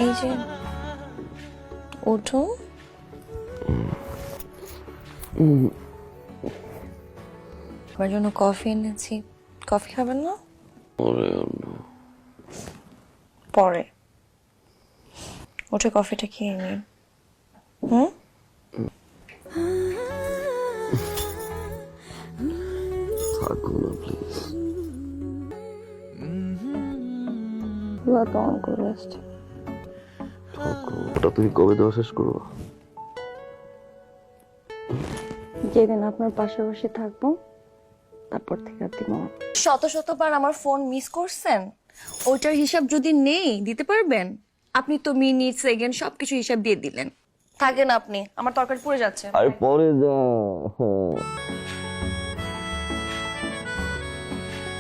এই যে ওঠো। আমার জন্য কফি এনেছি, কফি খাবেন না? পরে উঠে কফিটা খেয়ে নিন। হুম, থাকো না প্লিজ। তো অন করে আসছে। থাকো, ওটা তুমি কবে দেওয়া শেষ করবো? যেদিন আপনার পাশাপাশি থাকবো তারপর থেকে আর দিব না। শত শতবার আমার ফোন মিস করছেন, ওইটার হিসাব যদি নেই দিতে পারবেন? আপনি তো মিনিট সেকেন্ড সবকিছু হিসাব দিয়ে দিলেন। থাকেন আপনি, আমার তরকারি পুড়ে যাচ্ছে। আরে পরে যা।